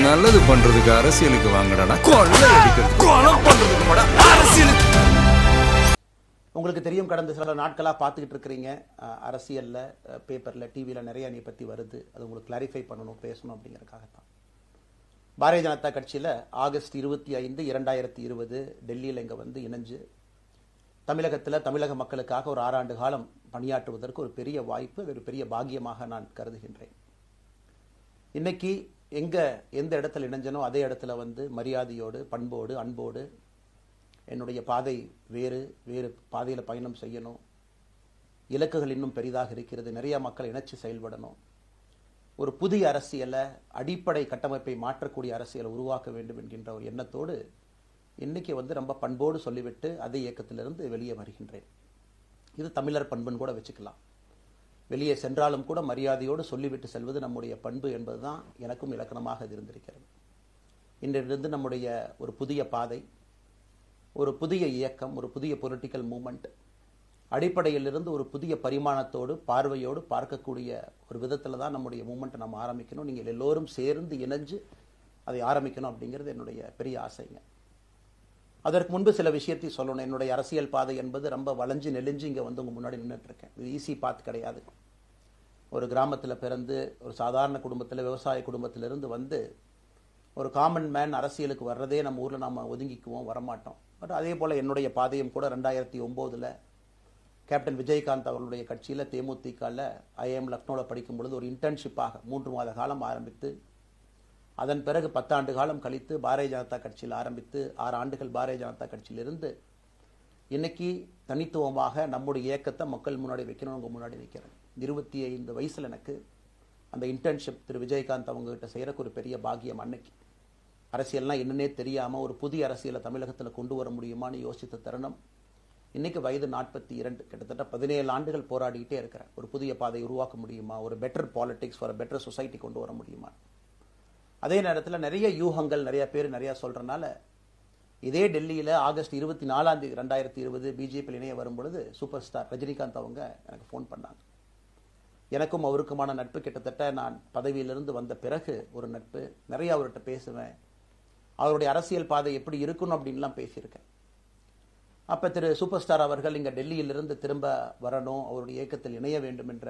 நல்லது பண்றதுக்கு அரசியலுக்கு வாங்கடா, கொள்ளை அடிக்கிறது கொலை பண்றதுக்கு அரசியலுக்கு. உங்களுக்கு தெரியும், கடந்த சில நாட்களாக பார்த்துக்கிட்டு இருக்கிறீங்க, அரசியலில், பேப்பரில், டிவியில் நிறைய நீ பற்றி வருது. அது உங்களுக்கு கிளாரிஃபை பண்ணணும், பேசணும் அப்படிங்கிறதுக்காகத்தான். பாரதிய ஜனதா கட்சியில் ஆகஸ்ட் 25, 2020 டெல்லியில் இங்கே வந்து இணைஞ்சு தமிழகத்தில் தமிழக மக்களுக்காக ஒரு 6 ஆண்டு காலம் பணியாற்றுவதற்கு ஒரு பெரிய வாய்ப்பு, அது ஒரு பெரிய பாக்கியமாக நான் கருதுகின்றேன். இன்னைக்கு எந்த இடத்துல இணைஞ்சனோ அதே இடத்துல வந்து மரியாதையோடு, பண்போடு, அன்போடு என்னுடைய பாதை வேறு பாதையில் பயணம் செய்யணும். இலக்குகள் இன்னும் பெரிதாக இருக்கிறது. நிறைய மக்கள் இணைச்சு செயல்படணும். ஒரு புதிய அரசியலை, அடிப்படை கட்டமைப்பை மாற்றக்கூடிய அரசியலை உருவாக்க வேண்டும் என்கின்ற ஒரு எண்ணத்தோடு இன்னைக்கு வந்து ரொம்ப பண்போடு சொல்லிவிட்டு அதே இயக்கத்திலிருந்து வெளியே வருகின்றேன். இது தமிழர் பண்புன்னு கூட வச்சுக்கலாம். வெளியே சென்றாலும் கூட மரியாதையோடு சொல்லிவிட்டு செல்வது நம்முடைய பண்பு என்பதுதான் எனக்கும் இலக்கணமாக இது இருந்திருக்கிறது. இன்றிலிருந்து நம்முடைய ஒரு புதிய பாதை, ஒரு புதிய இயக்கம், ஒரு புதிய பொலிட்டிக்கல் மூமெண்ட், அடிப்படையிலிருந்து ஒரு புதிய பரிமாணத்தோடு, பார்வையோடு பார்க்கக்கூடிய ஒரு விதத்தில் தான் நம்முடைய மூமெண்ட்டை நம்ம ஆரம்பிக்கணும். நீங்கள் எல்லோரும் சேர்ந்து இணைஞ்சு அதை ஆரம்பிக்கணும் அப்படிங்கிறது என்னுடைய பெரிய ஆசைங்க. அதற்கு முன்பு சில விஷயத்தை சொல்லணும். என்னுடைய அரசியல் பாதை என்பது ரொம்ப வளைஞ்சு நெளிஞ்சு இங்கே வந்து உங்கள் முன்னாடி நின்றுட்டு இருக்கேன். இது ஈஸி பாத் கிடையாது. ஒரு கிராமத்தில் பிறந்து ஒரு சாதாரண குடும்பத்தில், விவசாய குடும்பத்திலிருந்து வந்து ஒரு காமன் மேன் அரசியலுக்கு வர்றதே நம்ம ஊரில் நம்ம ஒதுங்கிக்குவோம், வரமாட்டோம். பட் அதே போல் என்னுடைய பாதையும் கூட 2009 கேப்டன் விஜயகாந்த் அவர்களுடைய கட்சியில் தேமுதிகவில் ஐஎம் லக்னோவில் படிக்கும் பொழுது ஒரு இன்டர்ன்ஷிப்பாக 3 மாத காலம் ஆரம்பித்து, அதன் பிறகு 10 ஆண்டு காலம் கழித்து பாரதிய ஜனதா கட்சியில் ஆரம்பித்து 6 ஆண்டுகள் பாரதிய ஜனதா கட்சியிலிருந்து இன்னைக்கு தனித்துவமாக நம்முடைய இயக்கத்தை மக்கள் முன்னாடி வைக்கணும். உங்கள் முன்னாடி வைக்கிறேன். 25 வயசில் எனக்கு அந்த இன்டர்ன்ஷிப் திரு விஜயகாந்த் அவங்ககிட்ட செய்கிறக்கு ஒரு பெரிய பாக்கியம். அன்னைக்கு அரசியல்னால் என்னன்னே தெரியாமல் ஒரு புதிய அரசியலை தமிழகத்தில் கொண்டு வர முடியுமான்னு யோசித்த தருணம். இன்னைக்கு வயது 42, கிட்டத்தட்ட 17 ஆண்டுகள் போராடிக்கிட்டே இருக்கிறேன். ஒரு புதிய பாதை உருவாக்க முடியுமா, ஒரு பெட்டர் பாலிடிக்ஸ், ஒரு பெட்டர் சொசைட்டி கொண்டு வர முடியுமா. அதே நேரத்தில் நிறைய யூகங்கள், நிறைய பேர் நிறையா சொல்கிறனால இதே டெல்லியில் ஆகஸ்ட் 24, 2020 பிஜேபியில் இணைய வரும்பொழுது சூப்பர் ஸ்டார் ரஜினிகாந்த் அவங்க எனக்கு ஃபோன் பண்ணாங்க. எனக்கும் அவருக்குமான நட்பு கிட்டத்தட்ட நான் பதவியிலிருந்து வந்த பிறகு ஒரு நட்பு. நிறைய அவர்கிட்ட பேசுவேன். அவருடைய அரசியல் பாதை எப்படி இருக்கணும் அப்படின்லாம் பேசியிருக்கேன். அப்போ திரு சூப்பர் ஸ்டார் அவர்கள் இங்கே டெல்லியிலிருந்து திரும்ப வரணும், அவருடைய இயக்கத்தில் இணைய வேண்டும் என்ற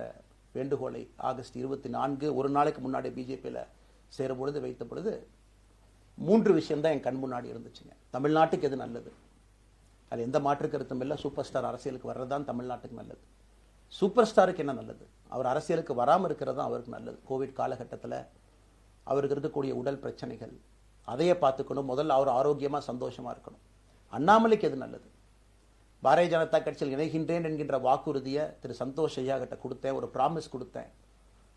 வேண்டுகோளை ஆகஸ்ட் 24 ஒரு நாளைக்கு முன்னாடி பிஜேபியில் சேரும் பொழுது வைத்த பொழுது 3 விஷயம்தான் என் கண் முன்னாடி இருந்துச்சுங்க. தமிழ்நாட்டுக்கு எது நல்லது, அது எந்த மாற்று கருத்தும் இல்லை. சூப்பர் ஸ்டார் அரசியலுக்கு வர்றது தான் தமிழ்நாட்டுக்கு நல்லது. சூப்பர் ஸ்டாருக்கு என்ன நல்லது, அவர் அரசியலுக்கு வராமல் இருக்கிறது தான் அவருக்கு நல்லது. கோவிட் காலகட்டத்தில் அவருக்கு இருக்கக்கூடிய உடல் பிரச்சனைகள், அதையே பார்த்துக்கணும். முதல்ல அவர் ஆரோக்கியமாக சந்தோஷமாக இருக்கணும். அண்ணாமலைக்கு எது நல்லது, பாரதிய ஜனதா கட்சியில் இணைகின்றேன் என்கின்ற வாக்குறுதியை திரு சந்தோஷ் ஐயா கிட்ட கொடுத்தேன், ஒரு ப்ராமிஸ் கொடுத்தேன்.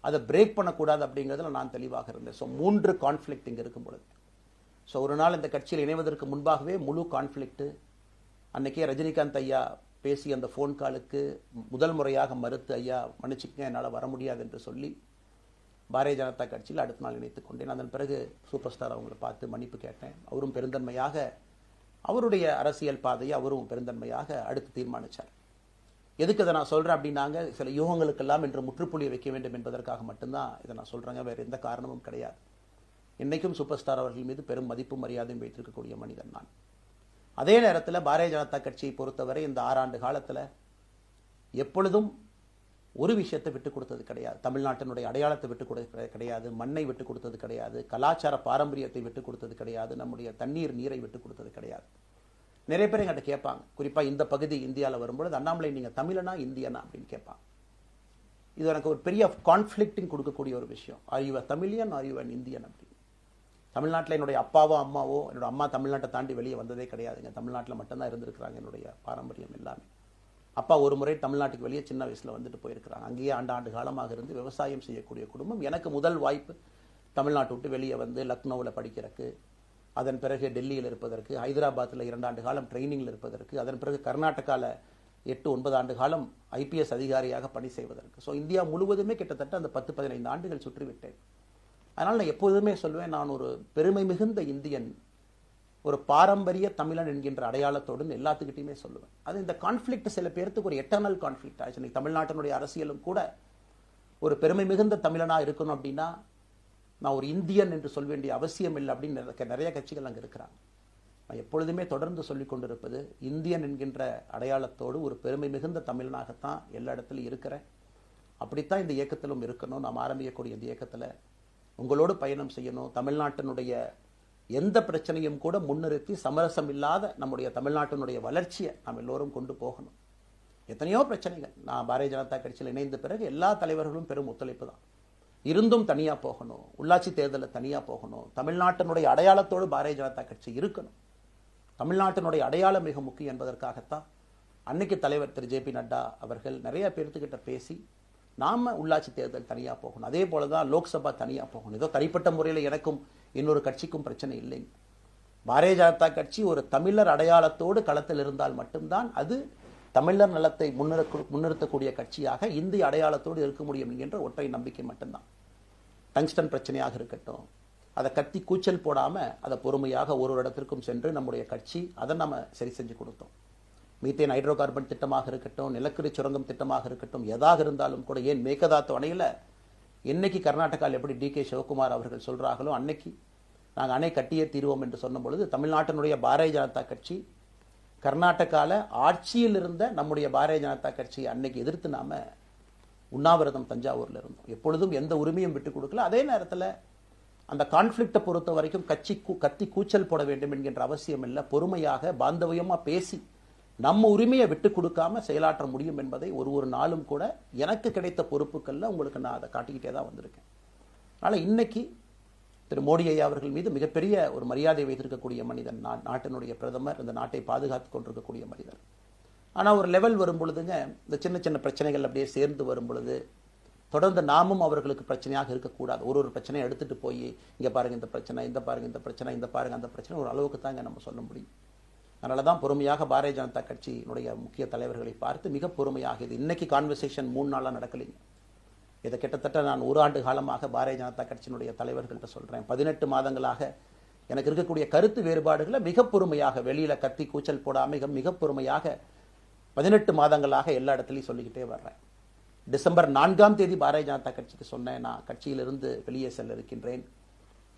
அதை பிரேக் பண்ணக்கூடாது அப்படிங்கிறதுல நான் தெளிவாக இருந்தேன். ஸோ 3 கான்ஃப்ளிக்ட் இங்கே இருக்கும் பொழுது, ஸோ ஒரு நாள் இந்த கட்சியில் இணைவதற்கு முன்பாகவே முழு கான்ஃப்ளிக்ட். அன்னைக்கே ரஜினிகாந்த் ஐயா பேசி அந்த ஃபோன் காலுக்கு முதல் முறையாக மறுத்து, ஐயா மன்னிச்சுக்கங்க என்னால் வர முடியாது என்று சொல்லி பாரதிய ஜனதா கட்சியில் அடுத்த நாள் இணைத்துக் கொண்டேன். அதன் பிறகு சூப்பர் ஸ்டார் அவங்களை பார்த்து மன்னிப்பு கேட்டேன். அவரும் பெருந்தன்மையாக அவருடைய அரசியல் பாதையை அவரும் பெருந்தன்மையாக அடுத்து தீர்மானித்தார். எதுக்கு இதை நான் சொல்கிறேன் அப்படின்னாங்க, சில யூகங்களுக்கெல்லாம் என்று முற்றுப்புள்ளியை வைக்க வேண்டும் என்பதற்காக மட்டும்தான் இதை நான் சொல்கிறேங்க, வேறு எந்த காரணமும் கிடையாது. இன்றைக்கும் சூப்பர் ஸ்டார் அவர்கள் மீது பெரும் மதிப்பும் மரியாதையும் வைத்திருக்கக்கூடிய மனிதன் நான். அதே நேரத்தில் பாரதிய ஜனதா கட்சியை பொறுத்தவரை இந்த 6 ஆண்டு காலத்தில் எப்பொழுதும் ஒரு விஷயத்தை விட்டு கொடுத்தது கிடையாது. தமிழ்நாட்டினுடைய அடையாளத்தை விட்டு கொடுத்தது கிடையாது, மண்ணை விட்டு கொடுத்தது கிடையாது, கலாச்சார பாரம்பரியத்தை விட்டு கொடுத்தது கிடையாது, நம்முடைய தண்ணீர் நீரை விட்டு கொடுத்தது கிடையாது. நிறைய பேர் எங்கிட்ட கேட்பாங்க, குறிப்பாக இந்த பகுதி இந்தியாவில் வரும்பொழுது, அண்ணாமலை நீங்கள் தமிழனா இந்தியனா அப்படின்னு கேட்பாங்க. இது எனக்கு ஒரு பெரிய கான்ஃப்ளிக்டிங் கொடுக்கக்கூடிய ஒரு விஷயம். Are you a Tamilian, are you an Indian அப்படின்னு. தமிழ்நாட்டில் என்னுடைய அப்பாவோ அம்மாவோ, என்னோட அம்மா தமிழ்நாட்டை தாண்டி வெளியே வந்ததே கிடையாதுங்க. தமிழ்நாட்டில் மட்டும்தான் இருந்திருக்கிறாங்க. என்னுடைய பாரம்பரியம் எல்லாமே. அப்பா ஒரு முறை தமிழ்நாட்டுக்கு வெளியே சின்ன வயசில் வந்துட்டு போயிருக்கிறாங்க. அங்கேயே ஆண்டு காலமாக இருந்து விவசாயம் செய்யக்கூடிய குடும்பம். எனக்கு முதல் வாய்ப்பு தமிழ்நாட்டை விட்டு வெளியே வந்து லக்னோவில் படிக்கிறதுக்கு, அதன் பிறகு டெல்லியில் இருப்பதற்கு, ஹைதராபாத்தில் 2 ஆண்டு காலம் ட்ரைனிங்கில் இருப்பதற்கு, அதன் பிறகு கர்நாடகாவில் 8-9 ஆண்டு காலம் IPS அதிகாரியாக பணி செய்வதற்கு. ஸோ இந்தியா முழுவதுமே கிட்டத்தட்ட அந்த 10-15 ஆண்டுகள் சுற்றிவிட்டேன். அதனால் நான் எப்போதுமே சொல்வேன், நான் ஒரு பெருமை மிகுந்த இந்தியன், ஒரு பாரம்பரிய தமிழன் என்கின்ற அடையாளத்தோடு எல்லாத்துக்கிட்டையுமே சொல்லுவேன். அது இந்த கான்ஃப்ளிக்ட் சில பேருக்கு ஒரு எட்டர்னல் கான்ஃப்ளிக்ட் ஆச்சு. தமிழ்நாட்டினுடைய அரசியலும் கூட ஒரு பெருமை மிகுந்த தமிழனாக இருக்கணும் அப்படின்னா நான் ஒரு இந்தியன் என்று சொல்ல வேண்டிய அவசியம் இல்லை அப்படின்னு நிறைய கட்சிகள் அங்கே இருக்கிறாங்க. நான் எப்பொழுதுமே தொடர்ந்து சொல்லிக் கொண்டிருப்பது, இந்தியன் என்கின்ற அடையாளத்தோடு ஒரு பெருமை மிகுந்த தமிழனாகத்தான் எல்லா இடத்துலையும் இருக்கிறேன். அப்படித்தான் இந்த இயக்கத்திலும் இருக்கணும். நாம் ஆரம்பிக்கக்கூடிய இந்த இயக்கத்தில் உங்களோடு பயணம் செய்யணும். தமிழ்நாட்டினுடைய எந்த பிரச்சனையும் கூட முன்னிறுத்தி சமரசம் இல்லாத நம்முடைய தமிழ்நாட்டினுடைய வளர்ச்சியை நாம் எல்லோரும் கொண்டு போகணும். எத்தனையோ பிரச்சனைகள். நான் பாரதிய ஜனதா கட்சியில் இணைந்த பிறகு எல்லா தலைவர்களும் பெரும் ஒத்துழைப்பு தான். இருந்தும் தனியாக போகணும், உள்ளாட்சி தேர்தலில் தனியாக போகணும், தமிழ்நாட்டினுடைய அடையாளத்தோடு பாரதிய ஜனதா கட்சி இருக்கணும். தமிழ்நாட்டினுடைய அடையாளம் மிக முக்கியம் என்பதற்காகத்தான் அன்னைக்கு தலைவர் திரு ஜே.பி. நட்டா அவர்கள் நிறைய பேர்த்துக்கிட்ட பேசி நாம உள்ளாட்சி தேர்தல் தனியாக போகணும், அதே போலதான் லோக்சபா தனியாக போகணும். ஏதோ தனிப்பட்ட முறையில் எனக்கும் இன்னொரு கட்சிக்கும் பிரச்சனை இல்லைங்க. பாரதிய ஜனதா கட்சி ஒரு தமிழர் அடையாளத்தோடு களத்தில் இருந்தால் மட்டும்தான் அது தமிழர் நலத்தை முன்னிறுத்தக்கூடிய கட்சியாக இந்திய அடையாளத்தோடு இருக்க முடியும் என்கின்ற ஒற்றை நம்பிக்கை மட்டும்தான். டங்ஸ்டன் பிரச்சனையாக இருக்கட்டும், அதை கத்தி கூச்சல் போடாம அதை பொறுமையாக ஒரு இடத்திற்கும் சென்று நம்முடைய கட்சி அதை நம்ம சரி செஞ்சு கொடுத்தோம். மீத்தேன் ஹைட்ரோ கார்பன் திட்டமாக இருக்கட்டும், நிலக்கரி சுரங்கம் திட்டமாக இருக்கட்டும், எதாக இருந்தாலும் கூட, ஏன் மேகதாத்து அணையில் இன்னைக்கு கர்நாடகாவில் எப்படி டி.கே. சிவகுமார் அவர்கள் சொல்றாங்களோ அன்னைக்கு நாங்கள் அணை கட்டியே தீர்வோம் என்று சொன்ன பொழுது தமிழ்நாட்டினுடைய பாரதிய ஜனதா கட்சி கர்நாடகாவில் ஆட்சியில் இருந்த நம்முடைய பாரதிய ஜனதா கட்சியை அன்னைக்கு எதிர்த்து நாம உண்ணாவிரதம் தஞ்சாவூரில் இருந்தோம். எப்பொழுதும் எந்த உரிமையும் விட்டு கொடுக்கல. அதே நேரத்தில் அந்த கான்ஃபிளிக்டை பொறுத்த வரைக்கும் கத்தி கூச்சல் போட வேண்டும் என்கின்ற அவசியம் இல்லை. பொறுமையாக பாந்தவியமா பேசி நம்ம உரிமையை விட்டு கொடுக்காம செயலாற்ற முடியும் என்பதை ஒரு நாளும் கூட எனக்கு கிடைத்த பொறுப்புக்கள்ல உங்களுக்கு நான் அதை காட்டிக்கிட்டே தான் வந்திருக்கேன். அதனால இன்னைக்கு திரு மோடி ஐயா அவர்கள் மீது மிகப்பெரிய ஒரு மரியாதை வைத்திருக்கக்கூடிய மனிதன், நாட்டினுடைய பிரதமர், இந்த நாட்டை பாதுகாத்து கொண்டிருக்கக்கூடிய மனிதர். ஆனால் ஒரு லெவல் வரும் பொழுதுங்க, இந்த சின்ன சின்ன பிரச்சனைகள் அப்படியே சேர்ந்து வரும் பொழுது தொடர்ந்து நாமும் அவர்களுக்கு பிரச்சனையாக இருக்கக்கூடாது. ஒரு பிரச்சனையை எடுத்துட்டு போய் இங்க பாருங்க இந்த பிரச்சனை, இந்த பாருங்க இந்த பிரச்சனை, இந்த பாருங்க அந்த பிரச்சனை, ஒரு அளவுக்கு தாங்க நம்ம சொல்ல முடியும். அதனால தான் பொறுமையாக பாரதிய ஜனதா கட்சியினுடைய முக்கிய தலைவர்களை பார்த்து மிக பொறுமையாக, இது இன்னைக்கு கான்வர்சேஷன் 3 நாளாக நடக்கலைங்க. இதை கிட்டத்தட்ட நான் 1 ஆண்டு காலமாக பாரதிய ஜனதா கட்சியினுடைய தலைவர்கள்ட்ட சொல்றேன். 18 மாதங்களாக எனக்கு இருக்கக்கூடிய கருத்து வேறுபாடுகளை மிக பொறுமையாக, வெளியில கத்தி கூச்சல் போடாம மிக பொறுமையாக 18 மாதங்களாக எல்லா இடத்துலையும் சொல்லிக்கிட்டே வர்றேன். டிசம்பர் 4ஆம் தேதி பாரதிய ஜனதா கட்சிக்கு சொன்னேன், நான் கட்சியிலிருந்து வெளியே செல்ல இருக்கின்றேன்,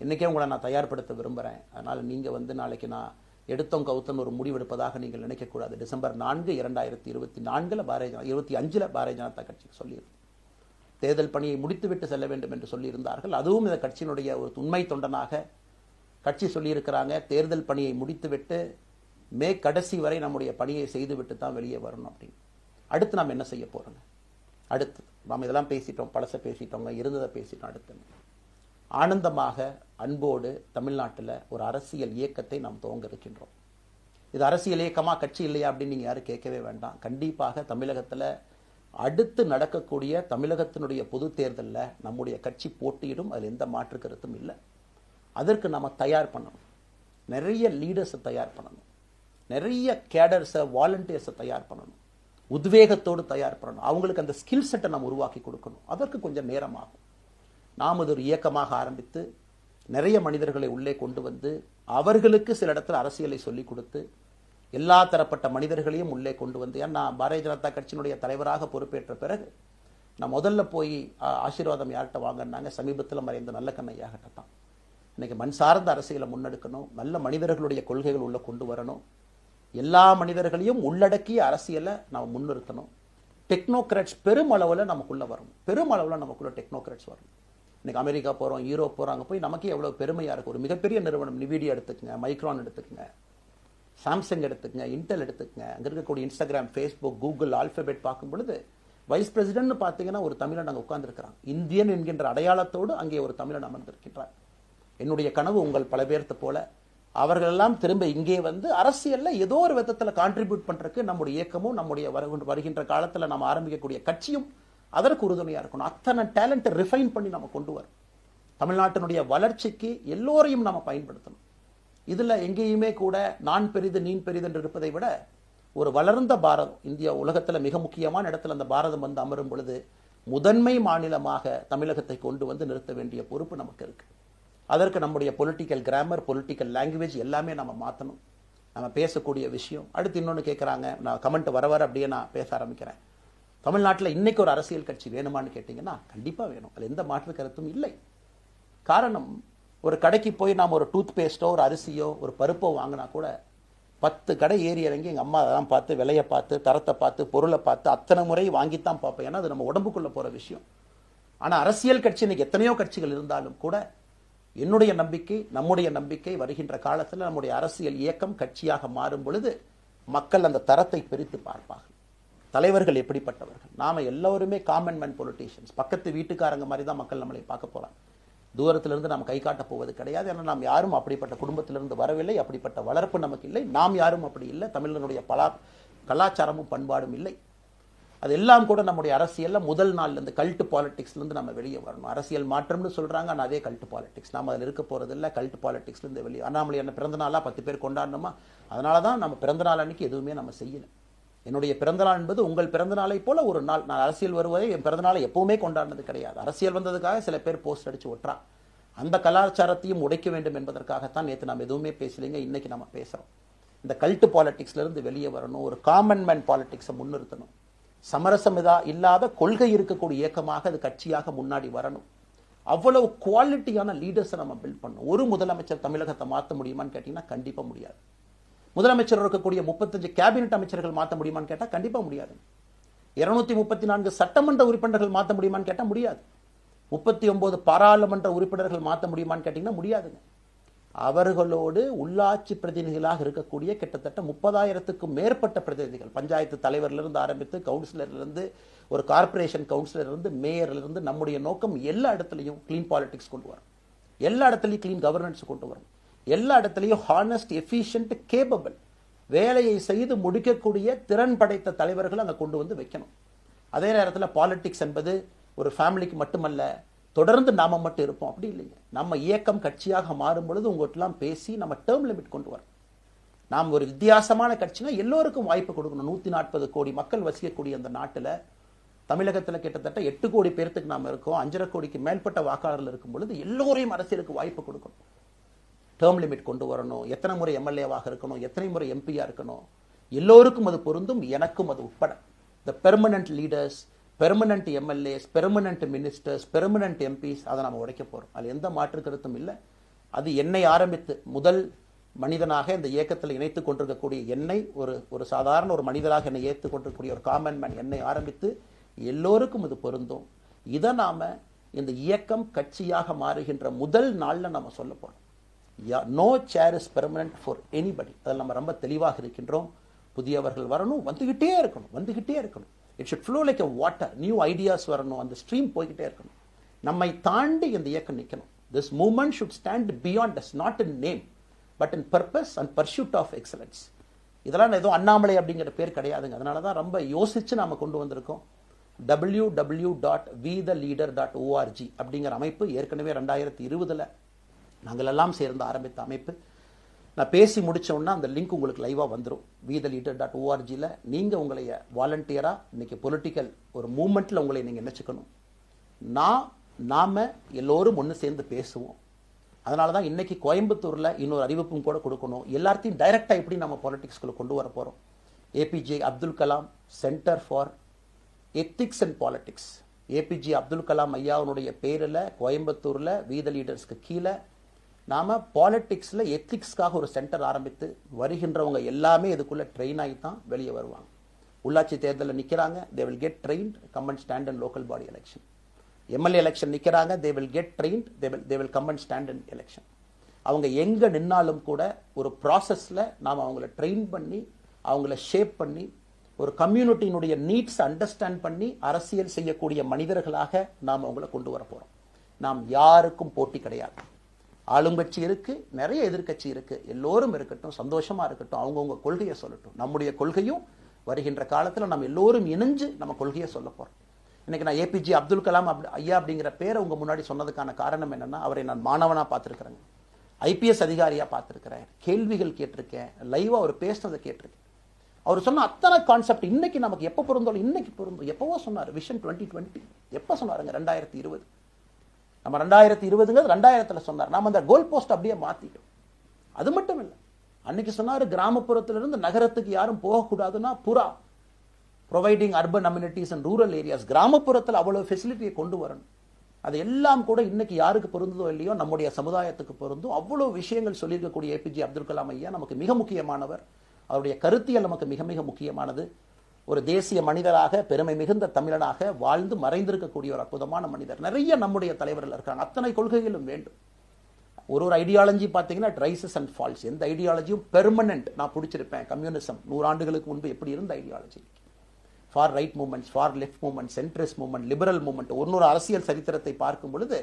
இன்னைக்கே உங்களை நான் தயார்படுத்த விரும்புகிறேன். அதனால் நீங்கள் நாளைக்கு நான் எடுத்தோம் கவுத்தம் ஒரு முடிவெடுப்பதாக நீங்கள் நினைக்கக்கூடாது. டிசம்பர் 4, 2024 25 பாரதிய ஜனதா கட்சிக்கு சொல்லியிருந்தேன். தேர்தல் பணியை முடித்துவிட்டு செல்ல வேண்டும் என்று சொல்லியிருந்தார்கள். அதுவும் இந்த கட்சியினுடைய ஒரு உண்மை தொண்டனாக கட்சி சொல்லியிருக்கிறாங்க, தேர்தல் பணியை முடித்துவிட்டு மே கடைசி வரை நம்முடைய பணியை செய்துவிட்டு தான் வெளியே வரணும் அப்படின்னு. அடுத்து நாம் என்ன செய்ய போறோங்க? அடுத்து நாம் இதெல்லாம் பேசிட்டோம், பழச பேசிட்டோங்க, இருந்ததை பேசிட்டோம். அடுத்து ஆனந்தமாக அன்போடு தமிழ்நாட்டில் ஒரு அரசியல் இயக்கத்தை நாம் துவங்க இருக்கின்றோம். இது அரசியல் இயக்கமா கட்சி இல்லையா அப்படின்னு நீங்க யாரும் கேட்கவே வேண்டாம். கண்டிப்பாக தமிழகத்தில் அடுத்து நடக்கக்கூடிய தமிழகத்தினுடைய பொது தேர்தலில் நம்முடைய கட்சி போட்டியிடும், அதில் எந்த மாற்று கருத்தும் இல்லை. அதற்கு நாம தயார் பண்ணணும், நிறைய லீடர்ஸை தயார் பண்ணணும், நிறைய கேடர்ஸை வாலண்டியர்ஸை தயார் பண்ணணும், உத்வேகத்தோடு தயார் பண்ணணும், அவங்களுக்கு அந்த ஸ்கில் செட்டை நம்ம உருவாக்கி கொடுக்கணும். அதற்கு கொஞ்சம் நேரமாகும். நாம் இது ஒரு இயக்கமாக ஆரம்பித்து நிறைய மனிதர்களை உள்ளே கொண்டு வந்து அவர்களுக்கு சில இடத்துல அரசியலை சொல்லிக் கொடுத்து எல்லா தரப்பட்ட மனிதர்களையும் உள்ளே கொண்டு வந்து, ஏன்னா பாரதிய ஜனதா கட்சியினுடைய தலைவராக பொறுப்பேற்ற பிறகு நான் முதல்ல போய் ஆசீர்வாதம் யார்கிட்ட வாங்கினாங்க, சமீபத்தில் மறைந்த நல்ல கண்ணையாகிட்ட தான். இன்னைக்கு மண் சார்ந்த அரசியலை முன்னெடுக்கணும், நல்ல மனிதர்களுடைய கொள்கைகள் உள்ள கொண்டு வரணும், எல்லா மனிதர்களையும் உள்ளடக்கிய அரசியலை நாம் முன்னிறுத்தணும். டெக்னோக்ராட்ஸ் பெருமளவில் நமக்குள்ள வரணும், பெருமளவில் நமக்குள்ள டெக்னோக்ராட்ஸ் வரணும். இன்னைக்கு அமெரிக்கா போறோம், யூரோப் போறோம், அங்கே போய் நமக்கே எவ்வளவு பெருமையா இருக்கு. ஒரு மிகப்பெரிய நிறுவனம் நிவிடியா எடுத்துக்கங்க, மைக்ரான் எடுத்துக்கங்க, சாம்சங் எடுத்துக்கங்க, இன்டெல் எடுத்துக்கங்க, அங்கே இருக்கக்கூடிய இன்ஸ்டாகிராம், ஃபேஸ்புக், கூகுள், ஆல்பபெட் பார்க்கும் பொழுது வைஸ் பிரசிடென்ட் பார்த்தீங்கன்னா ஒரு தமிழன் அங்கே உட்கார்ந்துருக்கிறான். இந்தியன் என்கின்ற அடையாளத்தோடு அங்கே ஒரு தமிழன் அமர்ந்திருக்கின்றார். என்னுடைய கனவு உங்கள் பல பேர்த்த போல அவர்கள் எல்லாம் திரும்ப இங்கே வந்து அரசியல்ல ஏதோ ஒரு விதத்தில் கான்ட்ரிபியூட் பண்றதுக்கு நம்முடைய இயக்கமும் நம்முடைய வருகின்ற காலத்தில் நம்ம ஆரம்பிக்கக்கூடிய கட்சியும் அதற்கு உறுதுணையா இருக்கணும். அத்தனை டேலண்ட்டை ரிஃபைன் பண்ணி நம்ம கொண்டு வரோம். தமிழ்நாட்டினுடைய வளர்ச்சிக்கு எல்லோரையும் நம்ம பயன்படுத்தணும். இதுல எங்கேயுமே கூட நான் பெரிது நீ பெரிது என்று இருப்பதை விட ஒரு வளர்ந்த பாரதம், இந்தியா உலகத்துல மிக முக்கியமான இடத்துல அந்த பாரதம் வந்து அமரும் பொழுது முதன்மை மாநிலமாக தமிழகத்தை கொண்டு வந்து நிறுத்த வேண்டிய பொறுப்பு நமக்கு இருக்கு. அதற்கு நம்முடைய பொலிட்டிக்கல் கிராமர், பொலிட்டிக்கல் லாங்குவேஜ் எல்லாமே நம்ம மாற்றணும். நம்ம பேசக்கூடிய விஷயம். அடுத்து இன்னொன்று கேட்குறாங்க, நான் கமெண்ட் வர அப்படியே நான் பேச ஆரம்பிக்கிறேன். தமிழ்நாட்டில் இன்னைக்கு ஒரு அரசியல் கட்சி வேணுமான்னு கேட்டிங்கன்னா கண்டிப்பாக வேணும், அதில் எந்த மாற்று கருத்தும் இல்லை. காரணம், ஒரு கடைக்கு போய் நாம் ஒரு டூத் பேஸ்ட்டோ ஒரு அரிசியோ ஒரு பருப்போ வாங்கினா கூட 10 கடை ஏறி இறங்கி எங்கள் அம்மா அதெல்லாம் பார்த்து விலையை பார்த்து தரத்தை பார்த்து பொருளை பார்த்து அத்தனை முறை வாங்கித்தான் பார்ப்பேன். ஏன்னா அது நம்ம உடம்புக்குள்ளே போகிற விஷயம். ஆனால் அரசியல் கட்சி இன்னைக்கு எத்தனையோ கட்சிகள் இருந்தாலும் கூட என்னுடைய நம்பிக்கை, நம்முடைய நம்பிக்கை, வருகின்ற காலத்தில் நம்முடைய அரசியல் இயக்கம் கட்சியாக மாறும் பொழுது மக்கள் அந்த தரத்தை பிரித்து பார்ப்பார்கள். தலைவர்கள் எப்படிப்பட்டவர்கள்? நாம எல்லோருமே காமன் மேன் பொலிட்டீஷியன்ஸ். பக்கத்து வீட்டுக்காரங்க மாதிரி தான் மக்கள் நம்மளை பார்க்க போறாங்க. தூரத்திலிருந்து நாம் கை காட்ட போவது கிடையாது. ஏன்னா நாம் யாரும் அப்படிப்பட்ட குடும்பத்திலிருந்து வரவில்லை, அப்படிப்பட்ட வளர்ப்பு நமக்கு இல்லை, நாம் யாரும் அப்படி இல்லை, தமிழனுடைய கலாச்சாரமும் பண்பாடும் இல்லை. அதெல்லாம் கூட நம்முடைய அரசியல்ல முதல் நாள்ல இருந்து கல்ட் பாலிடிக்ஸ்ல இருந்து நம்ம வெளியே வரணும். அரசியல் மாற்றம்னு சொல்றாங்க, ஆனால் அதே கல்ட் பாலிடிக்ஸ். நாம அதில் இருக்க போறது இல்லை. கல்ட் பாலிடிக்ஸ்ல இருந்து வெளியே. அண்ணாமலை என்ன பிறந்த நாளா 10 பேர் கொண்டாடணுமா? அதனாலதான் நம்ம பிறந்த நாள் அன்னைக்கு எதுவுமே நம்ம செய்யல. என்னுடைய பிறந்தநாள் என்பது உங்கள் பிறந்த நாளை போல ஒரு நாள். நான் அரசியல் வருவதை என் பிறந்த நாளை எப்பவுமே கொண்டாடினது கிடையாது. அரசியல் வந்ததுக்காக சில பேர் போஸ்ட் அடிச்சு ஒட்டுறா. அந்த கலாச்சாரத்தையும் உடைக்க வேண்டும் என்பதற்காகத்தான் நேற்று நம்ம எதுவுமே பேசலைங்க, இன்னைக்கு நம்ம பேசுறோம். இந்த கல்ட் பாலிடிக்ஸ்ல இருந்து வெளியே வரணும். ஒரு காமன் மேன் பாலிடிக்ஸை முன்னிறுத்தணும். சமரசம் இல்லாத கொள்கை இருக்கக்கூடிய இயக்கமாக அது கட்சியாக முன்னாடி வரணும். அவ்வளவு குவாலிட்டியான லீடர்ஸை நம்ம பில்ட் பண்ணணும். ஒரு முதலமைச்சர் தமிழகத்தை மாற்ற முடியுமான்னு கேட்டீங்கன்னா கண்டிப்பா முடியாது. முதலமைச்சர் இருக்கக்கூடிய 35 கேபினெட் அமைச்சர்கள் மாற்ற முடியுமான்னு கேட்டா கண்டிப்பா முடியாது. 234 சட்டமன்ற உறுப்பினர்கள் மாற்ற முடியுமான்னு கேட்டா முடியாது. 39 பாராளுமன்ற உறுப்பினர்கள் மாற்ற முடியுமான்னு கேட்டீங்கன்னா முடியாதுங்க. அவர்களோடு உள்ளாட்சி பிரதிநிதிகளாக இருக்கக்கூடிய கிட்டத்தட்ட 30,000க்கும் மேற்பட்ட பிரதிநிதிகள், பஞ்சாயத்து தலைவரிலிருந்து ஆரம்பித்து கவுன்சிலரிலிருந்து ஒரு கார்பரேஷன் கவுன்சிலரிலிருந்து மேயரிலிருந்து, நம்முடைய நோக்கம் எல்லா இடத்துலையும் கிளீன் பாலிடிக்ஸ் கொண்டு வரும், எல்லா இடத்துலையும் கிளீன் கவர்னன்ஸ் கொண்டு வரும், எல்லா இடத்துலையும் ஹானஸ்ட், எஃபிஷியன்ட், கேபபிள், வேலையை செய்து முடிக்கக்கூடிய திறன் படைத்த தலைவர்கள் அங்கே கொண்டு வந்து வைக்கணும். அதே நேரத்தில் பாலிடிக்ஸ் என்பது ஒரு ஃபேமிலிக்கு மட்டுமல்ல, தொடர்ந்து நாம மட்டும் இருப்போம் அப்படி இல்லைங்க. நம்ம இயக்கம் கட்சியாக மாறும் பொழுது உங்கள்கிட்டலாம் பேசி நம்ம டேர்ம் லிமிட் கொண்டு வரோம். நாம் ஒரு வித்தியாசமான கட்சினா எல்லோருக்கும் வாய்ப்பு கொடுக்கணும். 140 கோடி மக்கள் வசிக்கக்கூடிய அந்த நாட்டில், தமிழகத்தில் கிட்டத்தட்ட 8 கோடி பேர்த்துக்கு நாம் இருக்கோம். 5.5 கோடிக்கு மேற்பட்ட வாக்காளர்கள் இருக்கும் பொழுது எல்லோரையும் அரசியலுக்கு வாய்ப்பு கொடுக்கணும். டேர்ம் லிமிட் கொண்டு வரணும். எத்தனை முறை எம்எல்ஏவாக இருக்கணும், எத்தனை முறை எம்பியா இருக்கணும், எல்லோருக்கும் அது பொருந்தும், எனக்கும் அது உட்பட. The permanent leaders, permanent MLAs, permanent ministers, permanent MPs, அதை நம்ம உடைக்க போறோம். அது எந்த மாற்று கருத்தும் இல்லை. அது என்னை ஆரம்பித்து முதல் மனிதனாக இந்த இயக்கத்தில் இணைத்துக் கொண்டிருக்கக்கூடிய என்னை, ஒரு சாதாரண ஒரு மனிதராக என்னை ஏற்றுக் கொண்டிருக்கக்கூடிய ஒரு காமன் மேன் என்னை ஆரம்பித்து எல்லோருக்கும் இது பொருந்தும். இதை நாம இந்த இயக்கம் கட்சியாக மாறுகின்ற முதல் நாள்ல நம்ம சொல்ல போறோம். No chair is permanent for anybody. அதில் நம்ம ரொம்ப தெளிவாக இருக்கின்றோம். புதியவர்கள் வரணும், வந்துகிட்டே இருக்கணும், வந்துகிட்டே இருக்கணும். It should flow like a water. New ideas வரணும், அந்த ஸ்ட்ரீம் போய்கிட்டே இருக்கணும். நம்மை தாண்டி இந்த இயக்கம் நிற்கணும். This movement should stand beyond us, not in name but in purpose and pursuit of excellence. இதெல்லாம் ஏதோ அண்ணாமலை அப்படிங்கிற பேர் கிடையாதுங்க. அதனால தான் ரொம்ப யோசிச்சு நாம கொண்டு வந்திருக்கோம். www.vetheleader.org அப்படிங்கிற அமைப்பு ஏற்கனவே 2020 நாங்கள் எல்லாம் சேர்ந்து ஆரம்பித்த அமைப்பு. நான் பேசி முடிச்சோன்னா அந்த லிங்க் உங்களுக்கு லைவா வந்துடும். vetheleader.org-ல நீங்க உங்களை வாலண்டியரா இன்னைக்கு பொலிட்டிக்கல் ஒரு மூவ்மெண்ட்ல உங்களை நீங்க நினைச்சுக்கணும். நாம எல்லோரும் ஒன்று சேர்ந்து பேசுவோம். அதனாலதான் இன்னைக்கு கோயம்புத்தூர்ல இன்னொரு அறிவிப்பும் கூட கொடுக்கணும். எல்லாத்தையும் டைரக்டா எப்படி நம்ம பாலிடிக்ஸ்குள்ள கொண்டு வர போறோம். APJ Abdul Kalam centre for ethics and politics, APJ Abdul Kalam ஐயாவுடைய பேரில் கோயம்புத்தூர்ல வீத லீடர்ஸ்க்கு கீழே நாம பாலிடிக்ஸ்ல எத்திக்ஸ்க்காக ஒரு சென்டர் ஆரம்பித்து வருகின்றவங்க எல்லாமே இதுக்குள்ள ட்ரெயின் ஆகி தான் வெளியே வருவாங்க. உள்ளாட்சி தேர்தலில் நிற்கிறாங்க, they will get trained, come and stand in local body election. MLA election நிற்கிறாங்க, they will get trained, they will come and stand in election. அவங்க எங்க நின்னாலும் கூட ஒரு ப்ராசஸ்ல நாம அவங்கள ட்ரெயின் பண்ணி, அவங்கள ஷேப் பண்ணி, ஒரு கம்யூனிட்டியினுடைய நீட்ஸ் அண்டர்ஸ்டாண்ட் பண்ணி அரசியல் செய்யக்கூடிய மனிதர்களாக நாம் அவங்கள கொண்டு வர போறோம். நாம் யாருக்கும் போட்டி கிடையாது. ஆளுங்கட்சி இருக்கு, நிறைய எதிர்கட்சி இருக்கு, எல்லோரும் இருக்கட்டும், சந்தோஷமா இருக்கட்டும், அவங்கவுங்க கொள்கையை சொல்லட்டும். நம்முடைய கொள்கையும் வருகின்ற காலத்தில் நம்ம எல்லோரும் இணைஞ்சு நம்ம கொள்கையை சொல்ல போறோம். இன்னைக்கு நான் ஏபிஜே அப்துல் கலாம் ஐயா அப்படிங்கிற பேரை உங்க முன்னாடி சொன்னதுக்கான காரணம் என்னன்னா, அவரை நான் மாணவனா பார்த்திருக்கிறேன், ஐபிஎஸ் அதிகாரியா பார்த்திருக்கிறேன், கேள்விகள் கேட்டிருக்கேன், லைவா அவர் பேசினதை கேட்டிருக்கேன். அவர் சொன்ன அத்தனை கான்செப்ட் இன்னைக்கு நமக்கு எப்ப பொருந்தோம், இன்னைக்கு பொருந்தும். எப்பவோ சொன்னார் விஷன் 2020, எப்ப சொன்னாருங்க? 2020. நம்ம 2020 2000 சொன்னார். நாம அந்த கோல் போஸ்ட் அப்படியே மாத்திட்டோம். அது மட்டும் இல்லை, அன்னைக்கு சொன்னாரு கிராமப்புறத்திலிருந்து நகரத்துக்கு யாரும் போகக்கூடாதுன்னா புறா providing urban amenities and rural areas, கிராமப்புறத்தில் அவ்வளவு ஃபெசிலிட்டியை கொண்டு வரணும். அது எல்லாம் கூட இன்னைக்கு யாருக்கு பொருந்ததோ இல்லையோ நம்முடைய சமுதாயத்துக்கு பொருந்தும். அவ்வளவு விஷயங்கள் சொல்லியிருக்கக்கூடிய ஏபிஜே அப்துல் கலாம் ஐயா நமக்கு மிக முக்கியமானவர். அவருடைய கருத்தியல் நமக்கு மிக மிக முக்கியமானது. ஒரு தேசிய மனிதராக, பெருமை மிகுந்த தமிழனாக வாழ்ந்து மறைந்திருக்கக்கூடிய ஒரு அற்புதமான மனிதர். நிறைய நம்முடைய தலைவர்கள் இருக்காங்க. அத்தனை கொள்கைகளும் வேண்டும். ஒரு ஐடியாலஜி பார்த்தீங்கன்னா ரைசஸ் அண்ட் ஃபால்ஸ். எந்த ஐடியாலஜியும் பெர்மனன்ட் நான் பிடிச்சிருப்பேன். கம்யூனிசம் 100 ஆண்டுகளுக்கு முன்பு எப்படி இருந்த ideology, for right movements, for left movement, centrist movement, liberal movement, ஒரு அரசியல் சரித்திரத்தை பார்க்கும் பொழுது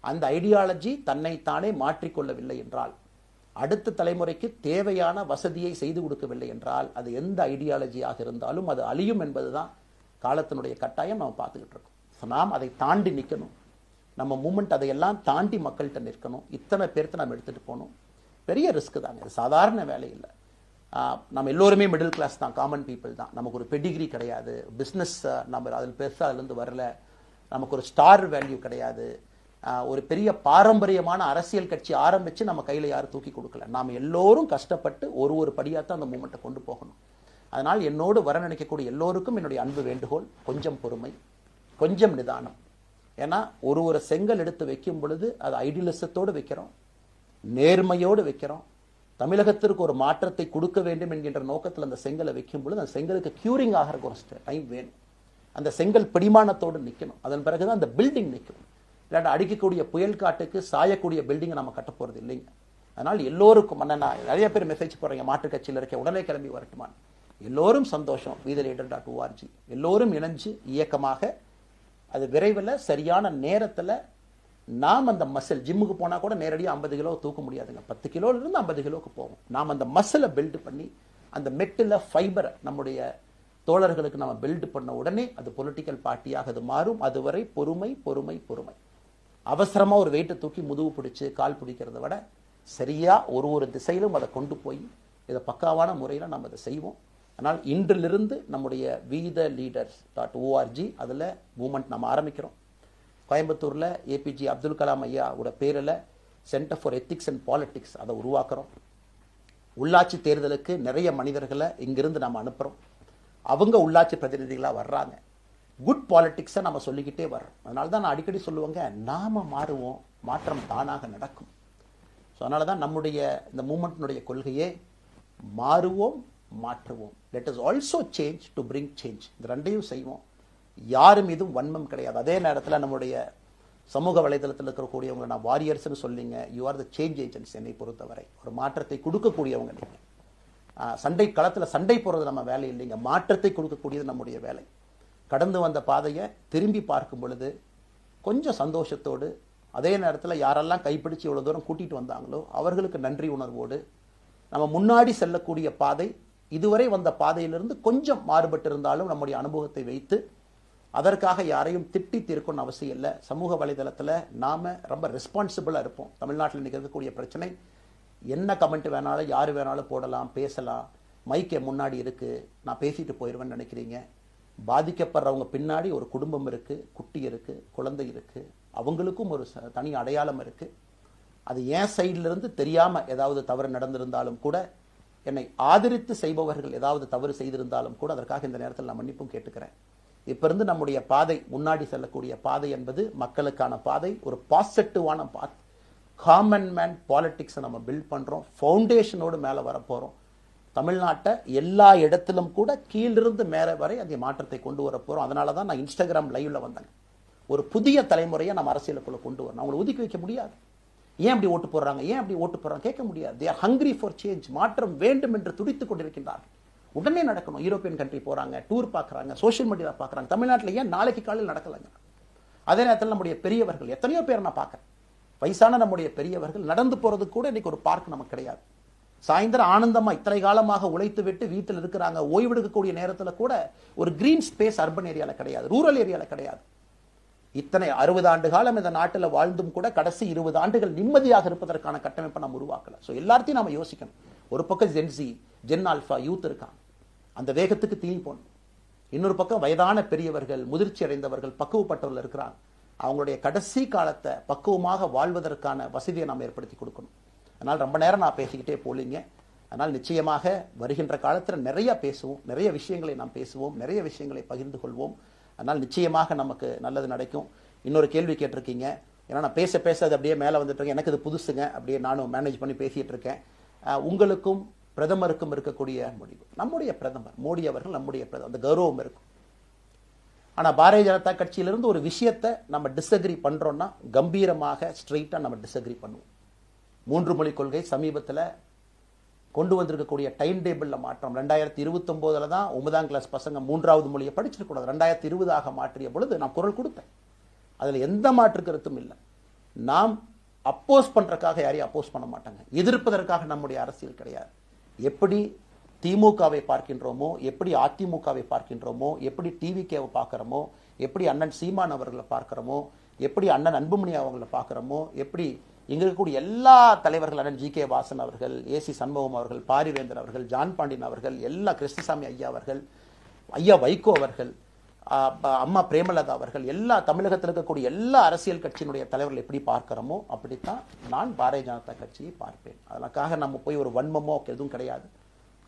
அந்த ஐடியாலஜி தன்னைத்தானே மாற்றிக்கொள்ளவில்லை என்றால், அடுத்த தலைமுறைக்கு தேவையான வசதியை செய்து கொடுக்கவில்லை என்றால், அது எந்த ஐடியாலஜியாக இருந்தாலும் அது அழியும் என்பதுதான் காலத்தினுடைய கட்டாயம். நம்ம பார்த்துக்கிட்டு இருக்கோம். நாம் அதை தாண்டி நிற்கணும். நம்ம மூமெண்ட் அதையெல்லாம் தாண்டி மக்கள்கிட்ட நிற்கணும். இத்தனை பேர்த்த நம்ம எடுத்துட்டு போகணும். பெரிய ரிஸ்க் தாங்க, இது சாதாரண வேலை இல்லை. நம்ம எல்லோருமே மிடில் கிளாஸ் தான், காமன் பீப்புள் தான். நமக்கு ஒரு பெடிகிரி கிடையாது, பிஸ்னஸ் நம்ம அதில் பெருசாக அதுலேருந்து வரல, நமக்கு ஒரு ஸ்டார் வேல்யூ கிடையாது, ஒரு பெரிய பாரம்பரியமான அரசியல் கட்சி ஆரம்பித்து நம்ம கையில் யாரும் தூக்கி கொடுக்கல. நாம் எல்லோரும் கஷ்டப்பட்டு ஒரு படியாத்தான் அந்த மூமெண்ட்டை கொண்டு போகணும். அதனால் என்னோடு வர நினைக்கக்கூடிய எல்லோருக்கும் என்னுடைய அன்பு வேண்டுகோள், கொஞ்சம் பொறுமை, கொஞ்சம் நிதானம். ஏன்னா ஒரு செங்கல் எடுத்து வைக்கும் பொழுது அது ஐடியலிசத்தோடு வைக்கிறோம், நேர்மையோடு வைக்கிறோம். தமிழகத்திற்கு ஒரு மாற்றத்தை கொடுக்க வேண்டும் என்கின்ற நோக்கத்தில் அந்த செங்கலை வைக்கும் பொழுது அந்த செங்கலுக்கு கியூரிங் ஆகிறதுக்கு ஒரு டைம் வேணும். அந்த செங்கல் பிடிமானத்தோடு நிற்கணும். அதன் பிறகுதான் அந்த பில்டிங் நிற்கும். இல்லாட்ட அடிக்கக்கூடிய புயல் காட்டுக்கு சாயக்கூடிய பில்டிங்கை நம்ம கட்ட போகிறது இல்லைங்க. அதனால் எல்லோருக்கும் நிறைய பேர் மெசேஜ் போடுறீங்க, மாற்றுக் கட்சியில் இருக்க உடனே கிளம்பி வரட்டுமான். எல்லோரும் சந்தோஷம். wetheLeader.org எல்லோரும் இணைஞ்சு இயக்கமாக அது விரைவில் சரியான நேரத்தில் நாம் அந்த மசில், ஜிம்முக்கு போனால் கூட நேரடியாக 50 கிலோ தூக்க முடியாதுங்க, 10 கிலோலேருந்து 50 கிலோக்கு போகும். நாம் அந்த மசிலை பில்டு பண்ணி அந்த மெட்டில் ஃபைபரை நம்முடைய தோழர்களுக்கு நம்ம பில்டு பண்ண உடனே அது பொலிட்டிக்கல் பார்ட்டியாக அது மாறும். அதுவரை பொறுமை பொறுமை பொறுமை. அவசரமாக ஒரு வெயிட்டை தூக்கி முதுகு பிடிச்சி கால் பிடிக்கிறத விட சரியாக ஒரு திசையிலும் அதை கொண்டு போய் இதை பக்காவான முறையில் நம்ம அதை செய்வோம். ஆனால் இன்றிலிருந்து நம்முடைய wetheLeaders.org அதில் மூமெண்ட் நம்ம ஆரம்பிக்கிறோம். கோயம்புத்தூரில் ஏபிஜே அப்துல் கலாம் ஐயாவோட பேரில் centre for ethics and politics அதை உருவாக்குறோம். உள்ளாட்சி தேர்தலுக்கு நிறைய மனிதர்களை இங்கிருந்து நம்ம அனுப்புகிறோம். அவங்க உள்ளாட்சி பிரதிநிதிகளாக வர்றாங்க. குட் பாலிட்டிக்ஸை நம்ம சொல்லிக்கிட்டே வர்றோம். அதனால தான் நான் அடிக்கடி சொல்லுவாங்க, நாம மாறுவோம், மாற்றம் தானாக நடக்கும். ஸோ அதனால தான் நம்முடைய இந்த மூமெண்ட்டினுடைய கொள்கையே மாறுவோம், மாற்றுவோம். Let us also change to bring change. இந்த ரெண்டையும் செய்வோம். யாரு மீதும் வன்மம் கிடையாது. அதே நேரத்தில் நம்முடைய சமூக வலைதளத்தில் இருக்கக்கூடியவங்க நான் வாரியர்ஸ்னு சொல்லிங்க, you are the change agents. என்னை பொறுத்தவரை ஒரு மாற்றத்தை கொடுக்கக்கூடியவங்க நீங்கள். சண்டை களத்தில் சண்டை போடுறது நம்ம வேலை இல்லைங்க, மாற்றத்தை கொடுக்கக்கூடியது நம்முடைய வேலை. கடந்து வந்த பாதையை திரும்பி பார்க்கும் பொழுது கொஞ்சம் சந்தோஷத்தோடு, அதே நேரத்தில் யாரெல்லாம் கைப்பிடிச்சு இவ்வளோ தூரம் கூட்டிகிட்டு வந்தாங்களோ அவர்களுக்கு நன்றி உணர்வோடு, நம்ம முன்னாடி செல்லக்கூடிய பாதை இதுவரை வந்த பாதையிலிருந்து கொஞ்சம் மாறுபட்டு இருந்தாலும் நம்முடைய அனுபவத்தை வைத்து அதற்காக யாரையும் திட்டி தீர்க்கணும்னு அவசியம் இல்லை. சமூக வலைதளத்தில் நாம் ரொம்ப ரெஸ்பான்சிபிளாக இருப்போம். தமிழ்நாட்டில் இன்றைக்கி இருக்கக்கூடிய பிரச்சனை, என்ன கமெண்ட் வேணாலும் யார் வேணாலும் போடலாம், பேசலாம், மைக்கே முன்னாடி இருக்குது, நான் பேசிட்டு போயிடுவேன்னு நினைக்கிறீங்க. பாதிக்கப்படுறவங்க பின்னாடி ஒரு குடும்பம் இருக்குது, குட்டி இருக்குது, குழந்தை இருக்குது, அவங்களுக்கும் ஒரு தனி அடையாளம் இருக்குது. அது என் சைட்லேருந்து தெரியாமல் ஏதாவது தவறு நடந்திருந்தாலும் கூட, என்னை ஆதரித்து செய்பவர்கள் ஏதாவது தவறு செய்திருந்தாலும் கூட அதற்காக இந்த நேரத்தில் நான் மன்னிப்பும் கேட்டுக்கிறேன். இப்போ இருந்து நம்முடைய பாதை, முன்னாடி செல்லக்கூடிய பாதை என்பது மக்களுக்கான பாதை, ஒரு பாசிட்டிவான பாத். காமன் மேன் பாலிட்டிக்ஸை நம்ம பில்ட் பண்ணுறோம், ஃபவுண்டேஷனோடு மேலே வரப்போகிறோம். தமிழ்நாட்டை எல்லா இடத்திலும் கூட கீழிருந்து மேலே வரை அந்த மாற்றத்தை கொண்டு வர போகிறோம். அதனால தான் நான் இன்ஸ்டாகிராம் லைவ்ல வந்தேன். ஒரு புதிய தலைமுறையை நம்ம அரசியலுக்குள்ள கொண்டு வரணும். அவங்களை ஒதுக்கி வைக்க முடியாது. ஏன் அப்படி ஓட்டு போடுறாங்க, ஏன் அப்படி ஓட்டு போடுறாங்க கேட்க முடியாது. They are hungry for change. மாற்றம் வேண்டும் என்று துடித்துக் கொண்டிருக்கின்றார்கள். உடனே நடக்கணும். யூரோப்பியன் கண்ட்ரி போறாங்க, டூர் பார்க்குறாங்க, சோஷியல் மீடியாவில் பார்க்குறாங்க. தமிழ்நாட்டில் ஏன் நாளைக்கு காலையில் நடக்கலைங்க? அதே நேரத்தில் நம்முடைய பெரியவர்கள் எத்தனையோ பேர் நான் பார்க்குறேன். வயசான நம்முடைய பெரியவர்கள் நடந்து போறதுக்கு கூட இன்னைக்கு ஒரு பார்க் நமக்கு கிடையாது. சாயந்தரம் ஆனந்தமா இத்தனை காலமாக உழைத்து விட்டு வீட்டில் இருக்கிறாங்க. ஓய்வெடுக்கக்கூடிய நேரத்தில் கூட ஒரு கிரீன் ஸ்பேஸ் அர்பன் ஏரியாவில் கிடையாது, ரூரல் ஏரியாவில் கிடையாது. இத்தனை 60 ஆண்டு காலம் இந்த நாட்டில் வாழ்ந்தும் கூட கடைசி 20 ஆண்டுகள் நிம்மதியாக இருப்பதற்கான கட்டமைப்பை நம்ம உருவாக்கல. ஸோ எல்லாத்தையும் நாம யோசிக்கணும். ஒரு பக்கம் ஜென்சி, ஜென் ஆல்ஃபா யூத் இருக்காங்க, அந்த வேகத்துக்கு தீனி போடணும். இன்னொரு பக்கம் வயதான பெரியவர்கள், முதிர்ச்சி அடைந்தவர்கள், பக்குவப்பட்டவர்கள் இருக்கிறாங்க. அவங்களுடைய கடைசி காலத்தை பக்குவமாக வாழ்வதற்கான வசதியை நாம் ஏற்படுத்தி கொடுக்கணும். அதனால் ரொம்ப நேரம் நான் பேசிக்கிட்டே போலீங்க. அதனால் நிச்சயமாக வருகின்ற காலத்தில் நிறைய பேசுவோம், நிறைய விஷயங்களை நாம் பேசுவோம், நிறைய விஷயங்களை பகிர்ந்து கொள்வோம். அதனால் நிச்சயமாக நமக்கு நல்லது நடக்கும். இன்னொரு கேள்வி கேட்டிருக்கீங்க. ஏன்னா நான் பேச பேச அது அப்படியே மேலே வந்துட்டு இருக்கேன். எனக்கு இது புதுசுங்க, அப்படியே நானும் மேனேஜ் பண்ணி பேசிட்டு இருக்கேன். உங்களுக்கும் பிரதமருக்கும் இருக்கக்கூடிய முடிவு, நம்முடைய பிரதமர் மோடி அவர்கள் நம்முடைய பிரதமர், அந்த கௌரவம் இருக்கும். ஆனால் பாரதிய ஜனதா கட்சியிலிருந்து ஒரு விஷயத்தை நம்ம டிஸ்அக்ரி பண்ணுறோன்னா கம்பீரமாக ஸ்ட்ரெயிட்டாக நம்ம டிஸ்அக்ரி பண்ணுவோம். 3 மொழி கொள்கை சமீபத்தில் கொண்டு வந்திருக்கக்கூடிய டைம் டேபிளில் மாற்றம் 2029 தான் 9ஆம் கிளாஸ் பசங்க 3வது மொழியை படிச்சிருக்கூடாது, 2020 மாற்றிய பொழுது நான் குரல் கொடுத்தேன். அதில் எந்த மாற்று கருத்தும் இல்லை. நாம் அப்போஸ் பண்ணுறதுக்காக யாரையும் அப்போஸ் பண்ண மாட்டாங்க, எதிர்ப்பதற்காக நம்முடைய அரசியல் கிடையாது. எப்படி திமுகவை பார்க்கின்றோமோ, எப்படி அதிமுகவை பார்க்கின்றோமோ, எப்படி டிவிகேவை பார்க்குறோமோ, எப்படி அண்ணன் சீமான் அவர்களை பார்க்குறோமோ, எப்படி அண்ணன் அன்புமணி அவர்களை பார்க்குறோமோ, எப்படி இங்கே இருக்கக்கூடிய எல்லா தலைவர்கள், அண்ணன் ஜி.கே. வாசன் அவர்கள், ஏசி சண்முகம் அவர்கள், பாரிவேந்தர் அவர்கள், ஜான் பாண்டியன் அவர்கள், எல்லா கிருஷ்ணசாமி ஐயா அவர்கள், ஐயா வைகோ அவர்கள், அம்மா பிரேமலதா அவர்கள், எல்லா தமிழகத்தில் இருக்கக்கூடிய எல்லா அரசியல் கட்சியினுடைய தலைவர்கள் எப்படி பார்க்கிறோமோ அப்படித்தான் நான் பாரதிய ஜனதா கட்சியை பார்ப்பேன். அதற்காக நம்ம போய் ஒரு வன்மமோ எதுவும் கிடையாது.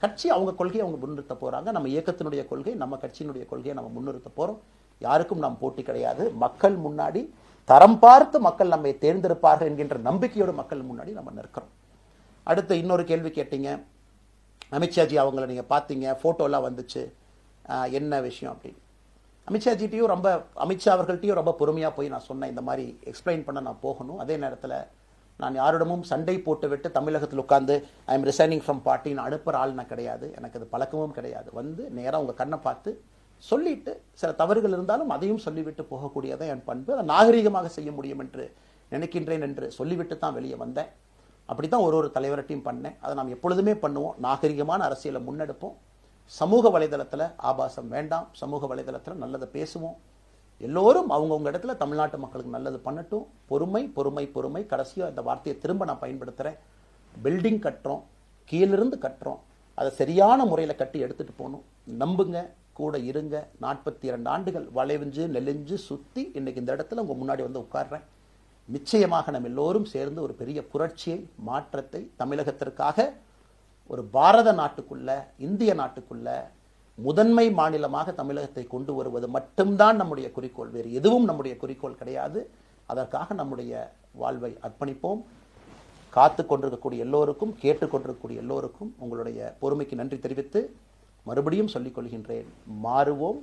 கட்சி அவங்க கொள்கையை அவங்க முன்னிறுத்த போறாங்க. நம்ம இயக்கத்தினுடைய கொள்கை, நம்ம கட்சியினுடைய கொள்கையை நம்ம முன்னிறுத்த போறோம். யாருக்கும் நாம் போட்டி கிடையாது. மக்கள் முன்னாடி தரம் பார்த்து மக்கள் நம்மை தேர்ந்தெடுப்பார்கள் என்கின்ற நம்பிக்கையோடு மக்கள் முன்னாடி நம்ம நிற்கிறோம். அடுத்து இன்னொரு கேள்வி கேட்டீங்க. அமித்ஷாஜி அவங்கள நீங்க பார்த்தீங்க, போட்டோலாம் வந்துச்சு, என்ன விஷயம் அப்படின்னு. அமித்ஷாஜிட்டையும் அமித்ஷா அவர்கள்ட்டையும் ரொம்ப பொறுமையாக போய் நான் சொன்னேன், இந்த மாதிரி எக்ஸ்பிளைன் பண்ண நான் போகணும். அதே நேரத்தில் நான் யாரிடமும் சண்டை போட்டு விட்டு தமிழகத்தில் உட்காந்து ஐ எம் ரிசைனிங் ஃப்ரம் பார்ட்டின்னு அனுப்புகிற ஆள் நான் கிடையாது. எனக்கு அது பழக்கமும் கிடையாது. வந்து நேராக உங்கள் கண்ணை பார்த்து சொல்லிட்டு, சில தவறுகள் இருந்தாலும் அதையும் சொல்லிவிட்டு போகக்கூடியதான் என் பண்பு. அதை நாகரீகமாக செய்ய முடியும் என்று நினைக்கின்றேன் என்று சொல்லிவிட்டு தான் வெளியே வந்தேன். அப்படி தான் ஒரு தலைவர்கிட்டையும் பண்ணேன். அதை நாம் எப்பொழுதுமே பண்ணுவோம். நாகரிகமான அரசியலை முன்னெடுப்போம். சமூக வலைதளத்தில் ஆபாசம் வேண்டாம். சமூக வலைதளத்தில் நல்லதை பேசுவோம். எல்லோரும் அவங்கவுங்க இடத்துல தமிழ்நாட்டு மக்களுக்கு நல்லது பண்ணட்டும். பொறுமை பொறுமை பொறுமை. கடைசியாக இந்த வார்த்தையை திரும்ப நான் பயன்படுத்துகிறேன். பில்டிங் கட்டுறோம், கீழிருந்து கட்டுறோம், அதை சரியான முறையில் கட்டி எடுத்துகிட்டு போகணும். நம்புங்க, கூட இருங்க. 42 ஆண்டுகள் வளைவிஞ்சு நெலிஞ்சு சுற்றி இன்னைக்கு இந்த இடத்துல உங்கள் முன்னாடி வந்து உட்கார்றேன். நிச்சயமாக நம்ம எல்லோரும் சேர்ந்து ஒரு பெரிய புரட்சியை, மாற்றத்தை தமிழகத்திற்காக, ஒரு பாரத நாட்டுக்குள்ள, இந்திய நாட்டுக்குள்ள முதன்மை மாநிலமாக தமிழகத்தை கொண்டு வருவது மட்டும்தான் நம்முடைய குறிக்கோள். வேறு எதுவும் நம்முடைய குறிக்கோள் கிடையாது. அதற்காக நம்முடைய வாழ்வை அர்ப்பணிப்போம். காத்து கொண்டிருக்கக்கூடிய எல்லோருக்கும், கேட்டுக்கொண்டிருக்கக்கூடிய எல்லோருக்கும் உங்களுடைய பொறுமைக்கு நன்றி தெரிவித்து மறுபடியும் சொல்லிக் கொள்கின்றேன். மாறுவோம்,